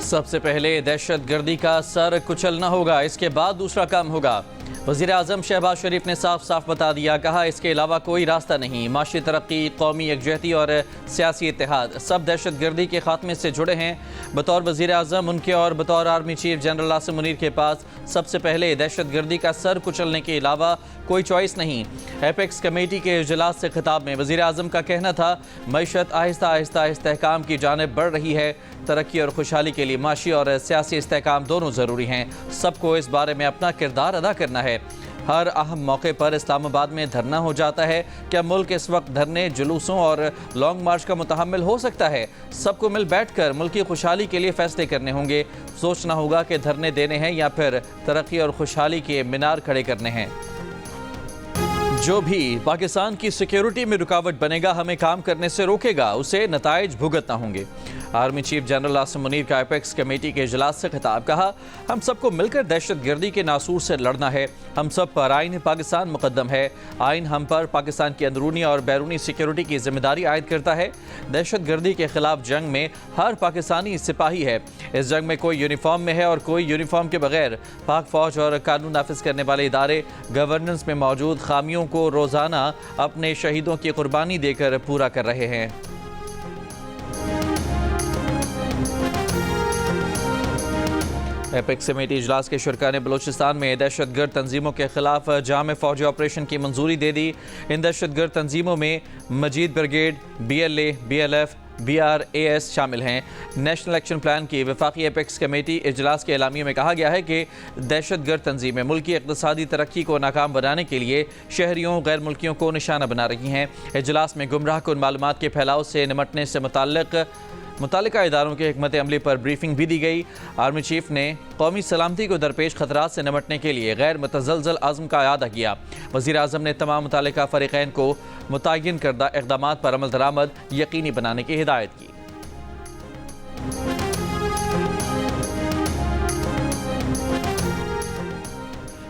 सबसे पहले दहशत गर्दी का सर कुचलना होगा, इसके बाद दूसरा काम होगा। वज़ीर आज़म शहबाज शरीफ ने साफ साफ बता दिया, कहा इसके अलावा कोई रास्ता नहीं। माशी तरक्की, कौमी यकजहती और सियासी इत्तेहाद सब दहशत गर्दी के खात्मे से जुड़े हैं। बतौर वज़ीर आज़म उनके और बतौर army chief general Asim Munir के पास सबसे पहले दहशत गर्दी का सर कुचलने के अलावा कोई चॉइस नहीं। एपेक्स कमेटी के इजलास से खिताब में वज़ीर आज़म का कहना था, मईशत आहिस्ता आहिस्ता इस्तेहकाम की जानिब बढ़ रही है। तरक्की और खुशहाली के लिए माशी और सियासी इस्तेहकाम दोनों ज़रूरी हैं। सबको इस बारे में अपना किरदार अदा करना है। हर अहम मौके पर इस्लामाबाद में धरना हो जाता है। क्या मुल्क इस वक्त धरने, जुलूसों और लॉन्ग मार्च का मुतहम्मिल हो सकता है? सबको मिल बैठ कर मुल्क की खुशहाली के लिए फैसले करने होंगे। सोचना होगा कि धरने देने हैं या फिर तरक्की और खुशहाली के मीनार खड़े करने हैं। जो भी पाकिस्तान की सिक्योरिटी में रुकावट बनेगा, हमें काम करने से रोकेगा, उसे नताइज भुगतना होंगे। Army chief general Asim Munir का एपेक्स कमेटी के इजलास से खिताब, कहा हम सबको मिलकर दहशत गर्दी के नासूर से लड़ना है। हम सब पर आइन पाकिस्तान मुकद्दम है। आइन हम पर पाकिस्तान की अंदरूनी और बैरूनी सिक्योरिटी की जिम्मेदारी आयद करता है। दहशत गर्दी के खिलाफ जंग में हर पाकिस्तानी सिपाही है। इस जंग में कोई यूनिफॉर्म में है और कोई यूनिफॉर्म के बगैर। पाक फौज और कानून नाफिज करने वाले इदारे गवर्नेंस में मौजूद खामियों को रोज़ाना अपने शहीदों की कुर्बानी देकर पूरा कर रहे हैं। एपेक्स कमेटी इजलास के शुरका ने बलूचिस्तान में दहशत गर्द तंजीमों के खिलाफ जाम फौजी ऑपरेशन की मंजूरी दे दी। इन दहशत गर्द तंजीमों में मजीद ब्रिगेड, BLA, BLF, BRAS शामिल हैं। नेशनल एक्शन प्लान की वफाकी एपेक्स कमेटी इजलास के एलामिया में कहा गया है कि दहशत गर्द तंजीमें मुल्क की इक़्तिसादी तरक्की को नाकाम बनाने के लिए शहरियों, गैर मुल्कियों को निशाना बना रही हैं। इजलास में गुमराह कुन मालूमात के फैलाव से निमटने से मुतालिका इदारों के हिकमत अमली पर ब्रीफिंग भी दी गई। आर्मी चीफ ने कौमी सलामती को दरपेश खतरात से निमटने के लिए गैर मुतज़लज़ल अज़्म का अयादा किया। वज़ीर आज़म ने तमाम मुतालिका फ़रीक़ैन को मुतय्यन करदा इक़दामात पर अमल दरामद यकीनी बनाने की हिदायत की।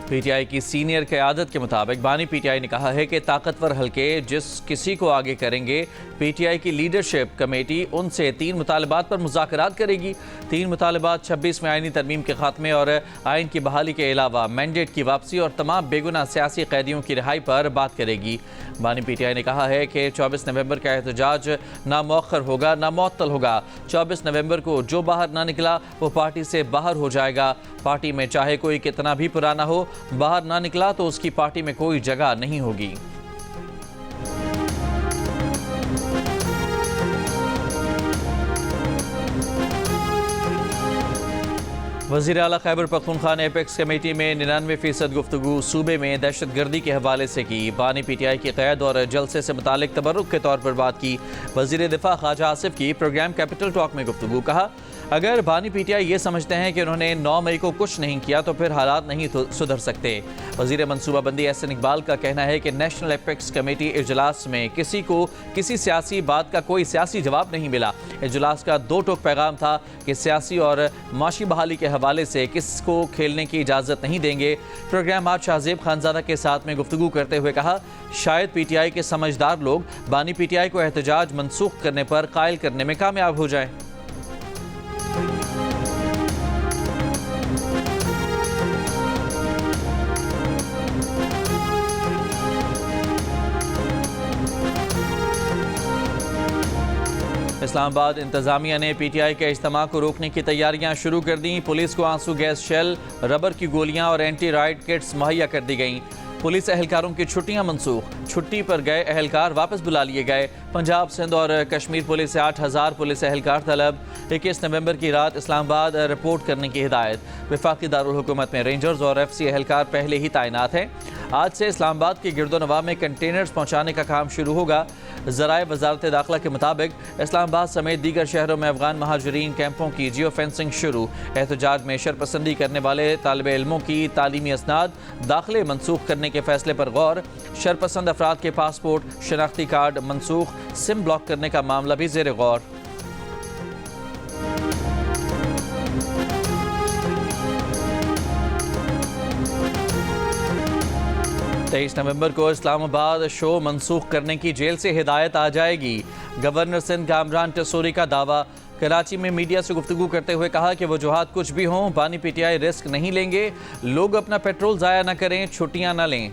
PTI की सीनियर क़यादत के मुताबिक बानी PTI ने कहा है कि ताकतवर हल्के जिस किसी को आगे करेंगे, PTI की लीडरशिप कमेटी उनसे 3 मुतालबात पर मुज़ाकरात करेगी। 3 मुतालबात 26 में आइनी तरमीम के खात्मे और आइन की बहाली के अलावा मैंडेट की वापसी और तमाम बेगुनाह सियासी कैदियों की रिहाई पर बात करेगी। बानी PTI ने कहा है कि 24 नवंबर का एहतजाज ना मौखर होगा ना मुअत्तल होगा। 24 नवंबर को जो बाहर ना निकला वो पार्टी से बाहर हो जाएगा। पार्टी में चाहे कोई कितना भी पुराना हो, बाहर ना निकला तो उसकी पार्टी में कोई जगह नहीं होगी। वज़ीर आला खैबर पख्तूनख्वा ने एपेक्स कमेटी में 99% गुफ्तगू सूबे में दहशत गर्दी के हवाले से की। बानी PTI की क़यादत और जलसे से मुतालिक तबर्रुक के तौर पर बात की। वज़ीर दिफा ख्वाजा आसिफ की प्रोग्राम कैपिटल टॉक में गुफ्तगू, कहा अगर बानी PTI ये समझते हैं कि उन्होंने 9 मई को कुछ नहीं किया तो फिर हालात नहीं सुधर सकते। वज़ीर मनसूबाबंदी एहसन इकबाल का कहना है कि नेशनल एपेक्स कमेटी इजलास में किसी को किसी सियासी बात का कोई सियासी जवाब नहीं मिला। इजलास का 2 टोक पैगाम था कि सियासी और माशी बहाली के हवाले से किसको खेलने की इजाज़त नहीं देंगे। प्रोग्राम आज शाहजेब खानजादा के साथ में गुफ्तगू करते हुए कहा, शायद PTI के समझदार लोग बानी PTI को एहतजाज मनसूख करने पर कायल करने में कामयाब हो जाएं। इस्लामाबाद इंतज़ामिया ने PTI के इज्तिमा को रोकने की तैयारियां शुरू कर दी। पुलिस को आंसू गैस शेल, रबर की गोलियां और एंटी राइड किट्स मुहैया कर दी गईं। पुलिस एहलकारों की छुट्टियां मनसूख, छुट्टी पर गए एहलकार वापस बुला लिए गए। पंजाब, सिंध और कश्मीर पुलिस से 8000 पुलिस एहलकार तलब। 21 नवंबर की रात इस्लामाबाद रिपोर्ट करने की हिदायत। वफाकी दारुल हुकूमत में रेंजर्स और FC एहलकार पहले ही तैनात हैं। आज से इस्लामाबाद के गिरदोनवा में कंटेनर्स पहुँचाने का काम शुरू होगा। ज़राए वज़ारत दाखिला के मुताबिक इस्लामाबाद समेत दीगर शहरों में अफगान महाजरीन कैंपों की जियो फेंसिंग शुरू। एहतजाज में शरपसंदी करने वाले तालिब इल्मों की तालीमी असनाद दाखिले मनसूख करने के फैसले पर गौर। शरपसंद अफराद के पासपोर्ट, शनाख्ती कार्ड मनसूख, सिम ब्लॉक करने का मामला भी ज़ेर गौर। 23 नवंबर को इस्लामाबाद शो मनसूख करने की जेल से हिदायत आ जाएगी। गवर्नर सिंध कामरान टसूरी का दावा। कराची में मीडिया से गुफ्तगू करते हुए कहा कि वजूहात कुछ भी हों, बानी पीटीआई रिस्क नहीं लेंगे, लोग अपना पेट्रोल ज़ाया न करें, छुट्टियां न लें।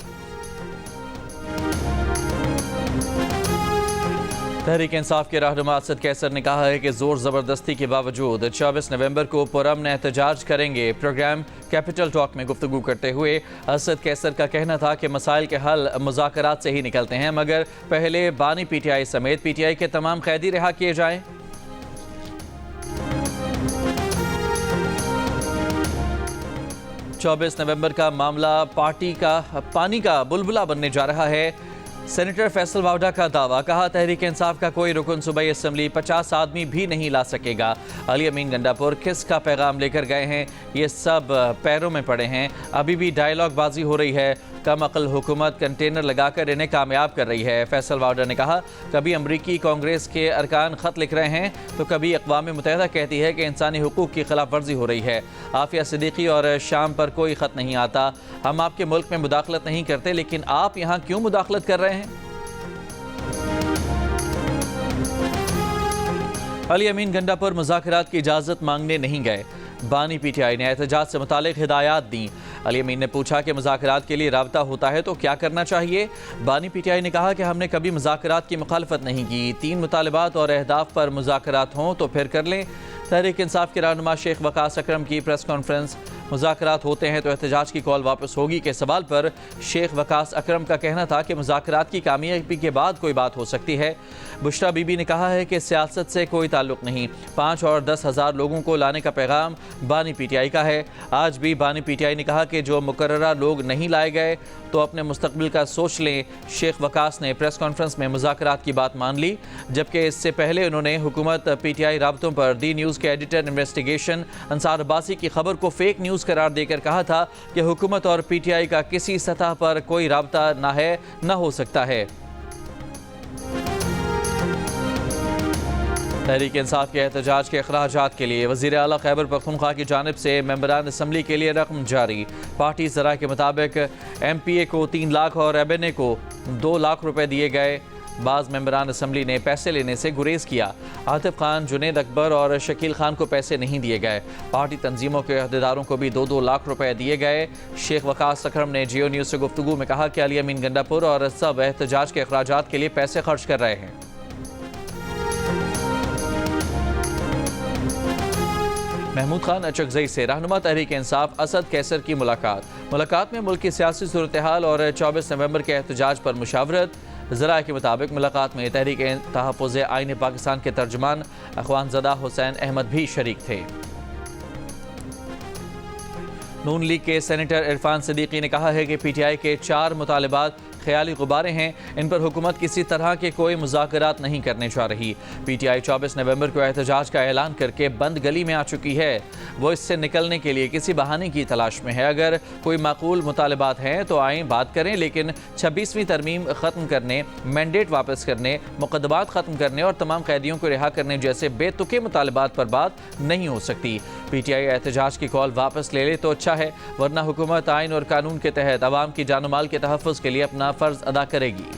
तहरीक इंसाफ के रहनुमा असद कैसर ने कहा है कि जोर ज़बरदस्ती के बावजूद 24 नवंबर को पुरअमन एहतजाज करेंगे। प्रोग्राम कैपिटल टॉक में गुफ्तगू करते हुए असद कैसर का कहना था कि मसाइल के हल मुज़ाकरात से ही निकलते हैं, मगर पहले बानी पीटीआई समेत पीटीआई के तमाम कैदी रिहा किए जाएं। चौबीस नवंबर का मामला पानी का बुलबुला बनने जा रहा है। सेनेटर फैसल वावडा का दावा। कहा, तहरीक इंसाफ का कोई रुकन सूबाई असम्बली 50 आदमी भी नहीं ला सकेगा। अली अमीन गंडापुर किसका पैगाम लेकर गए हैं, ये सब पैरों में पड़े हैं। अभी भी डायलॉग बाजी हो रही है। कम अकल हुकूमत कंटेनर लगाकर इन्हें कामयाब कर रही है। फैसल वावडा ने कहा, कभी अमरीकी कांग्रेस के अरकान ख़त लिख रहे हैं तो कभी अक़वाम मुत्तहिदा कहती है कि इंसानी हुकूक की खिलाफ वर्जी हो रही है। आफिया सिद्दीकी और शाम पर कोई ख़त नहीं आता। हम आपके मुल्क में मुदाखलत नहीं करते, लेकिन आप यहाँ क्यों मुदाखलत कर रहे हैं? अली अमीन गंडापुर मुज़ाकरात की इजाज़त मांगने नहीं गए। बानी पीटीआई ने एहतजाज से मुतालिक हिदायत दी। अली अमीन ने पूछा कि मुज़ाकरात के लिए राब्ता होता है तो क्या करना चाहिए। बानी पीटीआई ने कहा कि हमने कभी मुज़ाकरात की मुखालफत नहीं की। 3 मुतालबात और अहदाफ पर मुज़ाकरात हों तो फिर कर लें। तहरीक इंसाफ के रहनुमा शेख वकास अकरम की प्रेस कॉन्फ्रेंस। मुज़ाकरात होते हैं तो एहतजाज की कॉल वापस होगी के सवाल पर शेख वकास अकरम का कहना था कि मुज़ाकरात की कामयाबी के बाद कोई बात हो सकती है। बुशरा बीबी ने कहा है कि सियासत से कोई ताल्लुक़ नहीं। 5 और 10 हज़ार लोगों को लाने का पैगाम बानी पीटीआई का है। आज भी बानी पीटीआई ने कहा कि जो मुकर्ररा लोग नहीं लाए गए तो अपने मुस्तकबिल का सोच लें। शेख वकास ने प्रेस कॉन्फ्रेंस में मुज़ाकरात की बात मान ली, जबकि इससे पहले उन्होंने हुकूमत पीटीआई राबतों पर दी न्यूज़ के एडिटर इन्वेस्टिगेशन अंसार अब्बासी की खबर को फेक न्यूज़ करार देकर कहा था कि हुकूमत और पीटीआई का किसी सतह पर कोई राबता न है, न हो सकता है। तहरीक इंसाफ के एहतजाज के अखराजात के लिए वज़ीर आला खैबर पख्तूनख्वा की जानिब से मेंबरान असम्बली के लिए रकम जारी। पार्टी ज़राए के मुताबिक MPA को 3 लाख और एबेने को 2 लाख रुपए दिए गए। बाज़ मेंबरान असम्बली ने पैसे लेने से गुरेज किया। आतिफ खान, जुनेद अकबर और शकील खान को पैसे नहीं दिए गए। पार्टी तंजीमों के अहदेदारों को भी 2-2 लाख रुपए दिए गए। शेख वकास अकरम ने जियो न्यूज़ से गुफ्तगू में कहा कि अली अमीन गंडापुर और सब एहतजाज के अखराजात के लिए पैसे खर्च कर रहे हैं। महमूद खान अचकजई से रहनुमा तहरीक इंसाफ असद कैसर की मुलाकात में मुल्क की सियासी सूरत हाल और 24 नवंबर के एहतजाज पर मुशावरत। ज़राए के मुताबिक मुलाकात में तहरीक तहफ़्फ़ुज़ आईन पाकिस्तान के तर्जुमान अख़वानज़दा हुसैन अहमद भी शरीक थे। नून लीग के सेनेटर इरफान सिद्दीकी ने कहा है कि पीटीआई के 4 मुतालबात ख्याली गुब्बारे हैं, इन पर हुकूमत किसी तरह के कोई मुज़ाकरात नहीं करने जा रही। पीटीआई 24 नवंबर को एहतजाज का ऐलान करके बंद गली में आ चुकी है। वो इससे निकलने के लिए किसी बहाने की तलाश में है। अगर कोई माकूल मुतालबात हैं तो आएँ बात करें, लेकिन 26वीं तरमीम ख़त्म करने, मैंडेट वापस करने, मुकदमात ख़त्म करने और तमाम कैदियों को रिहा करने जैसे बेतुके मुतालबात पर बात नहीं हो सकती। पीटीआई एहतजाज की कॉल वापस ले ले तो अच्छा है, वरना हुकूमत आइन और कानून के तहत अवाम की जान माल के तहफ़्फ़ुज़ के लिए अपना फ़र्ज़ अदा करेगी।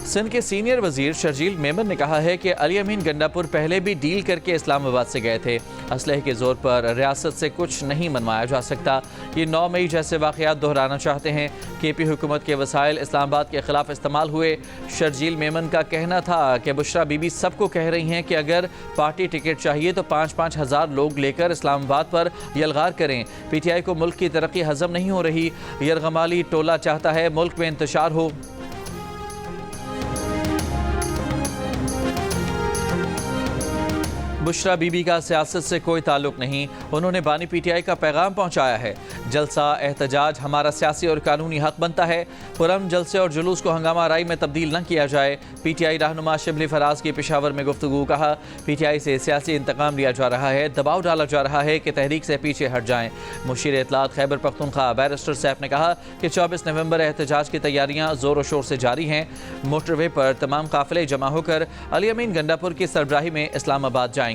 सिंध के सीनियर वजीर शर्जील मेमन ने कहा है कि अली अमीन गंडापुर पहले भी डील करके इस्लामाबाद से गए थे। असलहे के जोर पर रियासत से कुछ नहीं मनवाया जा सकता। ये 9 मई जैसे वाक़यात दोहराना चाहते हैं। KP हुकूमत के वसाइल इस्लामाबाद के खिलाफ इस्तेमाल हुए। शर्जील मेमन का कहना था कि बुशरा बीबी सबको कह रही हैं कि अगर पार्टी टिकट चाहिए तो 5-5 हज़ार लोग लेकर इस्लामाबाद पर यलगार करें। PTI को मुल्क की तरक्की हजम नहीं हो रही। यरगमाली टोला चाहता है मुल्क में इंतशार हो। बुशरा बीबी का सियासत से कोई ताल्लुक़ नहीं। उन्होंने बानी पीटीआई का पैगाम पहुंचाया है। जलसा एहतजाज हमारा सियासी और कानूनी हक बनता है। पुरअमन जलसे और जुलूस को हंगामा राई में तब्दील न किया जाए। पीटीआई रहनुमा शिबली फराज की पेशावर में गुफ्तगू। कहा, पीटीआई से सियासी इंतकाम लिया जा रहा है, दबाव डाला जा रहा है कि तहरीक से पीछे हट जाएं। मुशीर इत्तलात खैबर पख्तूनख्वा बैरिस्टर सैफ ने कहा कि 24 नवंबर एहतजाज की तैयारियां ज़ोर शोर से जारी हैं। मोटरवे पर तमाम काफ़िले जमा होकर अली अमीन गंडापुर की सरबराही में इस्लामाबाद जाएंगे।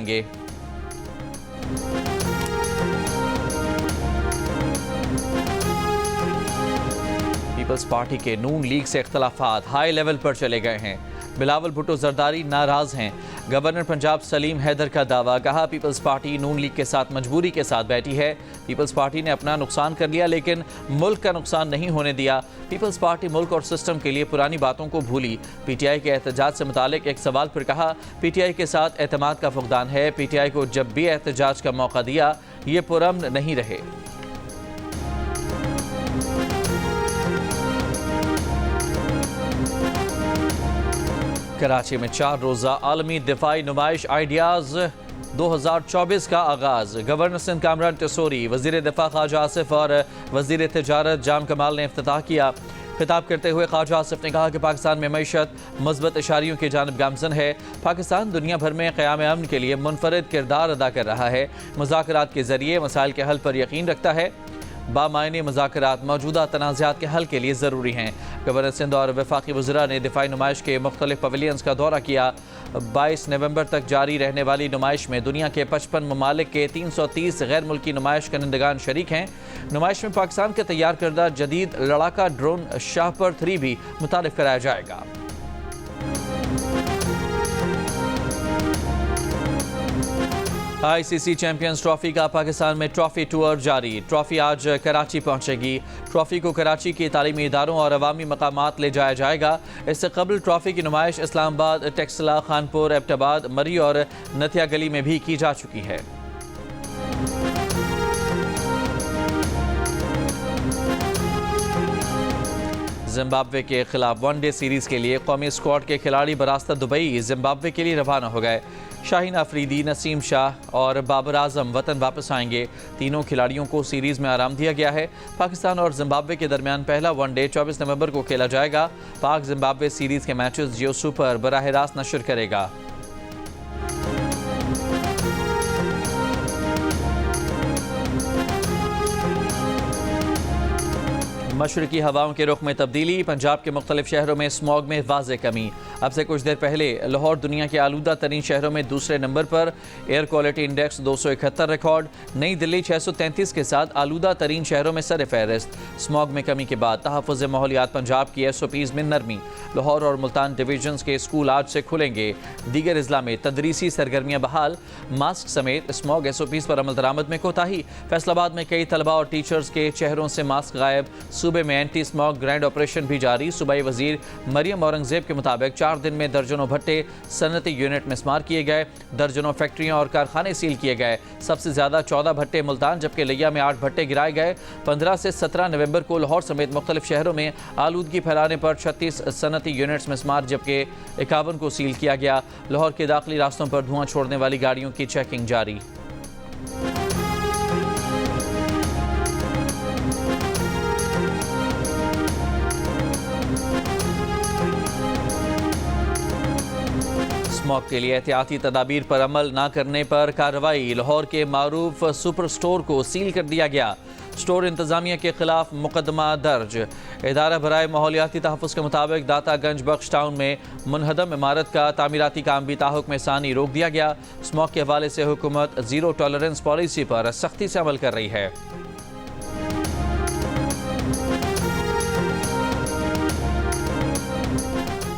پیپلز پارٹی کے نون لیگ سے اختلافات ہائی لیول پر چلے گئے ہیں۔ بلاول بھٹو زرداری ناراض ہیں۔ گورنر پنجاب سلیم حیدر کا دعویٰ، کہا پیپلز پارٹی نون لیگ کے ساتھ مجبوری کے ساتھ بیٹھی ہے۔ پیپلز پارٹی نے اپنا نقصان کر لیا لیکن ملک کا نقصان نہیں ہونے دیا۔ پیپلز پارٹی ملک اور سسٹم کے لیے پرانی باتوں کو بھولی۔ پی ٹی آئی کے احتجاج سے متعلق ایک سوال پر کہا، پی ٹی آئی کے ساتھ اعتماد کا فقدان ہے۔ پی ٹی آئی کو جب بھی احتجاج کا موقع دیا یہ پرامن نہیں رہے۔ کراچی میں 4 روزہ عالمی دفاعی نمائش آئیڈیاز 2024 کا آغاز۔ گورنر سندھ کامران ٹیسوری، وزیر دفاع خواجہ آصف اور وزیر تجارت جام کمال نے افتتاح کیا۔ خطاب کرتے ہوئے خواجہ آصف نے کہا کہ پاکستان میں معیشت مثبت اشاریوں کی جانب گامزن ہے۔ پاکستان دنیا بھر میں قیام امن کے لیے منفرد کردار ادا کر رہا ہے۔ مذاکرات کے ذریعے مسائل کے حل پر یقین رکھتا ہے۔ بامعنی مذاکرات موجودہ تنازعات کے حل کے لیے ضروری ہیں۔ گورنر سندھ اور وفاقی وزراء نے دفاعی نمائش کے مختلف پویلینز کا دورہ کیا۔ 22 نومبر تک جاری رہنے والی نمائش میں دنیا کے 55 ممالک کے 330 غیر ملکی نمائش کنندگان شریک ہیں۔ نمائش میں پاکستان کے تیار کردہ جدید لڑاکا ڈرون شاہپر 3 بھی متعارف کرایا جائے گا۔ آئی سی سی چیمپئنز ٹرافی کا پاکستان میں ٹرافی ٹور جاری۔ ٹرافی آج کراچی پہنچے گی۔ ٹرافی کو کراچی کی تعلیمی اداروں اور عوامی مقامات لے جایا جائے گا۔ اس سے قبل ٹرافی کی نمائش اسلام آباد، ٹیکسلا، خانپور، ایبٹ آباد، مری اور نتھیا گلی میں بھی کی جا چکی ہے۔ زمبابوے کے خلاف ون ڈے سیریز کے لیے قومی اسکواڈ کے کھلاڑی براستہ دبئی زمبابوے کے لیے روانہ ہو گئے۔ شاہین آفریدی، نسیم شاہ اور بابر اعظم وطن واپس آئیں گے۔ تینوں کھلاڑیوں کو سیریز میں آرام دیا گیا ہے۔ پاکستان اور زمبابوے کے درمیان پہلا ون ڈے 24 نومبر کو کھیلا جائے گا۔ پاک زمبابوے سیریز کے میچز جیو سپر براہ راست نشر کرے گا۔ مشرقی ہواؤں کے رخ میں تبدیلی، پنجاب کے مختلف شہروں میں اسموگ میں واضح کمی۔ اب سے کچھ دیر پہلے لاہور دنیا کے آلودہ ترین شہروں میں دوسرے نمبر پر، ایئر کوالٹی انڈیکس 271 ریکارڈ۔ نئی دلی 633 کے ساتھ آلودہ ترین شہروں میں سر فہرست۔ اسموگ میں کمی کے بعد تحفظ ماحولیات پنجاب کی SOPs میں نرمی۔ لاہور اور ملتان ڈویژنز کے اسکول آج سے کھلیں گے۔ دیگر اضلاع میں تدریسی سرگرمیاں بحال۔ ماسک سمیت اسموگ SOPs پر عمل درآمد میں کوتاہی۔ فیصل آباد میں کئی طلبہ اور ٹیچرز کے چہروں سے ماسک غائب۔ صوبے میں اینٹی اسموگ گرینڈ آپریشن بھی جاری۔ صوبائی وزیر مریم اورنگزیب کے مطابق 4 دن میں درجنوں بھٹے صنعتی یونٹ مسمار کیے گئے، درجنوں فیکٹریاں اور کارخانے سیل کیے گئے۔ سب سے زیادہ 14 بھٹے ملتان جبکہ لیا میں 8 بھٹے گرائے گئے۔ 15 سے 17 نومبر کو لاہور سمیت مختلف شہروں میں آلودگی پھیلانے پر 36 صنعتی یونٹس مسمار جبکہ 51 کو سیل کیا گیا۔ لاہور کے داخلی راستوں پر دھواں چھوڑنے والی گاڑیوں کی چیکنگ جاری۔ اسموگ کے لیے احتیاطی تدابیر پر عمل نہ کرنے پر کارروائی۔ لاہور کے معروف سپر سٹور کو سیل کر دیا گیا۔ سٹور انتظامیہ کے خلاف مقدمہ درج۔ ادارہ برائے ماحولیاتی تحفظ کے مطابق داتا گنج بخش ٹاؤن میں منہدم عمارت کا تعمیراتی کام بھی تاحکم ثانی روک دیا گیا۔ اسموگ کے حوالے سے حکومت زیرو ٹالرنس پالیسی پر سختی سے عمل کر رہی ہے۔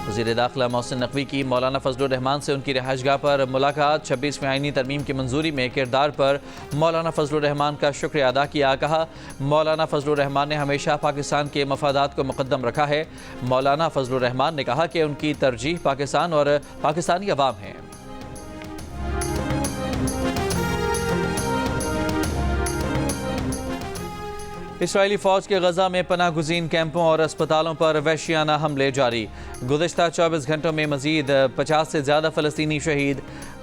وزیر داخلہ محسن نقوی کی مولانا فضل الرحمان سے ان کی رہائش گاہ پر ملاقات۔ 26ویں آئینی ترمیم کی منظوری میں کردار پر مولانا فضل الرحمان کا شکریہ ادا کیا۔ کہا مولانا فضل الرحمان نے ہمیشہ پاکستان کے مفادات کو مقدم رکھا ہے۔ مولانا فضل الرحمان نے کہا کہ ان کی ترجیح پاکستان اور پاکستانی عوام ہیں۔ اسرائیلی فوج کے غزہ میں پناہ گزین کیمپوں اور اسپتالوں پر وحشیانہ حملے جاری۔ گزشتہ 24 گھنٹوں میں مزید 50 سے زیادہ فلسطینی شہید۔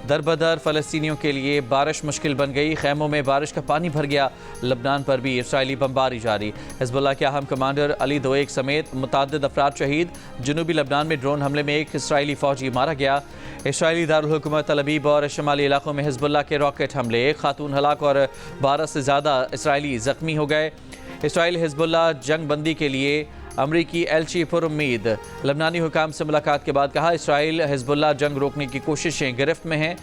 دربدر فلسطینیوں کے لیے بارش مشکل بن گئی، خیموں میں بارش کا پانی بھر گیا۔ لبنان پر بھی اسرائیلی بمباری جاری۔ حزب اللہ کے اہم کمانڈر علی دویک سمیت متعدد افراد شہید۔ جنوبی لبنان میں ڈرون حملے میں ایک اسرائیلی فوجی مارا گیا۔ اسرائیلی دارالحکومت تل ابیب اور شمالی علاقوں میں حزب اللہ کے راکٹ حملے، ایک خاتون ہلاک اور 12 سے زیادہ اسرائیلی زخمی ہو گئے۔ اسرائیل حزب اللہ جنگ بندی کے لیے امریکی ایلچی پر امید۔ لبنانی حکام سے ملاقات کے بعد کہا اسرائیل حزب اللہ جنگ روکنے کی کوششیں گرفت میں ہیں۔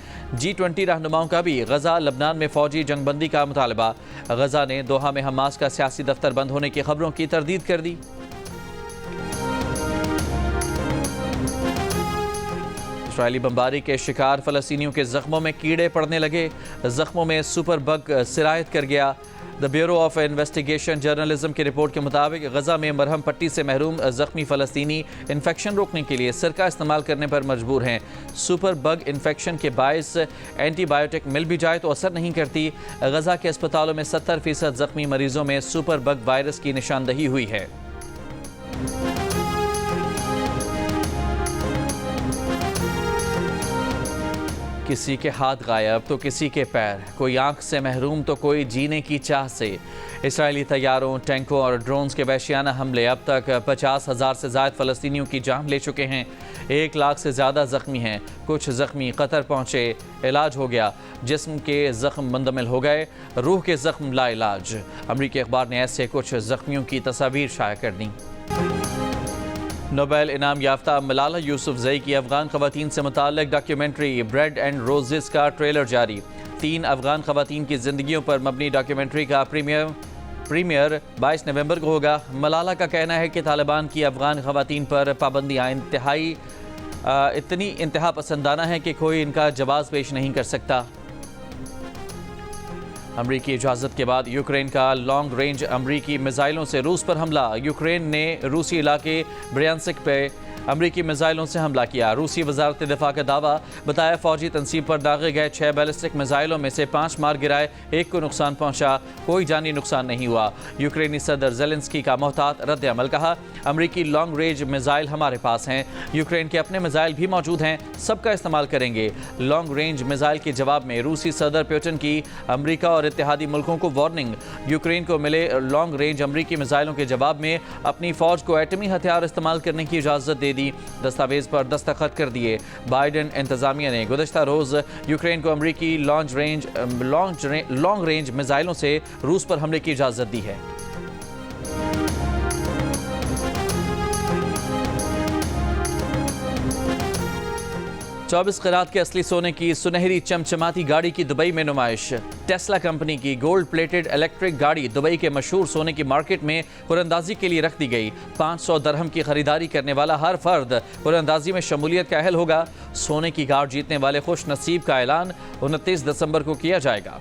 G20 رہنماؤں کا بھی غزہ لبنان میں فوجی جنگ بندی کا مطالبہ۔ غزہ نے دوحہ میں حماس کا سیاسی دفتر بند ہونے کی خبروں کی تردید کر دی۔ اسرائیلی بمباری کے شکار فلسطینیوں کے زخموں میں کیڑے پڑنے لگے، زخموں میں سپر بگ سرایت کر گیا۔ دی بیورو آف انویسٹیگیشن جرنلزم کی رپورٹ کے مطابق غزہ میں مرہم پٹی سے محروم زخمی فلسطینی انفیکشن روکنے کے لیے سرکہ استعمال کرنے پر مجبور ہیں۔ سپر بگ انفیکشن کے باعث اینٹی بائیوٹک مل بھی جائے تو اثر نہیں کرتی۔ غزہ کے اسپتالوں میں 70% زخمی مریضوں میں سپر بگ وائرس کی نشاندہی ہوئی ہے۔ کسی کے ہاتھ غائب تو کسی کے پیر، کوئی آنکھ سے محروم تو کوئی جینے کی چاہ سے۔ اسرائیلی طیاروں، ٹینکوں اور ڈرونز کے وحشیانہ حملے اب تک 50,000 سے زائد فلسطینیوں کی جان لے چکے ہیں۔ 1 لاکھ سے زیادہ زخمی ہیں۔ کچھ زخمی قطر پہنچے، علاج ہو گیا۔ جسم کے زخم مندمل ہو گئے، روح کے زخم لا علاج۔ امریکی اخبار نے ایسے کچھ زخمیوں کی تصاویر شائع کر دیں۔ نوبیل انعام یافتہ ملالہ یوسفزئی کی افغان خواتین سے متعلق ڈاکیومنٹری بریڈ اینڈ روزز کا ٹریلر جاری۔ 3 افغان خواتین کی زندگیوں پر مبنی ڈاکیومنٹری کا پریمیئر 22 نومبر کو ہوگا۔ ملالہ کا کہنا ہے کہ طالبان کی افغان خواتین پر پابندیاں اتنی انتہا پسندانہ ہیں کہ کوئی ان کا جواز پیش نہیں کر سکتا۔ امریکی اجازت کے بعد یوکرین کا لانگ رینج امریکی میزائلوں سے روس پر حملہ۔ یوکرین نے روسی علاقے بریانسک پہ امریکی میزائلوں سے حملہ کیا۔ روسی وزارت دفاع کا دعویٰ، بتایا فوجی تنصیب پر داغے گئے 6 بیلسٹک میزائلوں میں سے 5 مار گرائے، 1 کو نقصان پہنچا، کوئی جانی نقصان نہیں ہوا۔ یوکرینی صدر زیلنسکی کا محتاط رد عمل، کہا امریکی لانگ رینج میزائل ہمارے پاس ہیں، یوکرین کے اپنے میزائل بھی موجود ہیں، سب کا استعمال کریں گے۔ لانگ رینج میزائل کے جواب میں روسی صدر پیوٹن کی امریکہ اور اتحادی ملکوں کو وارننگ۔ یوکرین کو ملے لانگ رینج امریکی میزائلوں کے جواب میں اپنی فوج کو ایٹمی ہتھیار استعمال کرنے کی اجازت دے دی۔ دستاویز پر دستخط کر دیے۔ بائیڈن انتظامیہ نے گزشتہ روز یوکرین کو امریکی لانگ رینج میزائلوں سے روس پر حملے کی اجازت دی ہے۔ چوبیس قیرات کے اصلی سونے کی سنہری چمچماتی گاڑی کی دبئی میں نمائش۔ ٹیسلا کمپنی کی گولڈ پلیٹڈ الیکٹرک گاڑی دبئی کے مشہور سونے کی مارکیٹ میں قراندازی کے لیے رکھ دی گئی۔ 500 درہم کی خریداری کرنے والا ہر فرد قراندازی میں شمولیت کا اہل ہوگا۔ سونے کی کار جیتنے والے خوش نصیب کا اعلان 29 دسمبر کو کیا جائے گا۔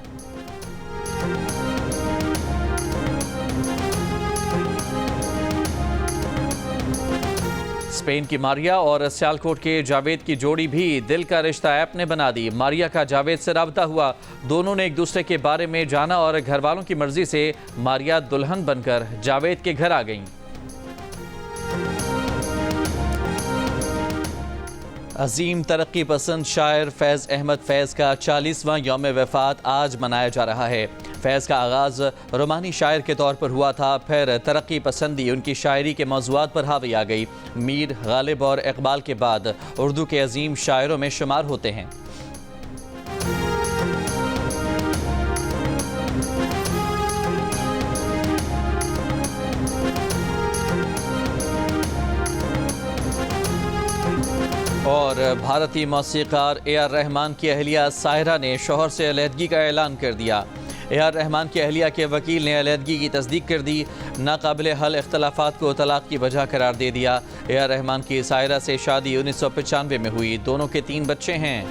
اسپین کی ماریا اور سیالکوٹ کے جاوید کی جوڑی بھی دل کا رشتہ ایپ نے بنا دی۔ ماریا کا جاوید سے رابطہ ہوا، دونوں نے ایک دوسرے کے بارے میں جانا اور گھر والوں کی مرضی سے ماریا دلہن بن کر جاوید کے گھر آ گئیں۔ عظیم ترقی پسند شاعر فیض احمد فیض کا 40واں یوم وفات آج منایا جا رہا ہے۔ فیض کا آغاز رومانی شاعر کے طور پر ہوا تھا، پھر ترقی پسندی ان کی شاعری کے موضوعات پر حاوی آ گئی۔ میر، غالب اور اقبال کے بعد اردو کے عظیم شاعروں میں شمار ہوتے ہیں۔ اور بھارتی موسیقار اے آر رحمان کی اہلیہ ساحرہ نے شوہر سے علیحدگی کا اعلان کر دیا۔ اے آر رحمان کی اہلیہ کے وکیل نے علیحدگی کی تصدیق کر دی، ناقابل حل اختلافات کو طلاق کی وجہ قرار دے دیا۔ اے آر رحمان کی ساحرہ سے شادی 1995 میں ہوئی، دونوں کے 3 بچے ہیں۔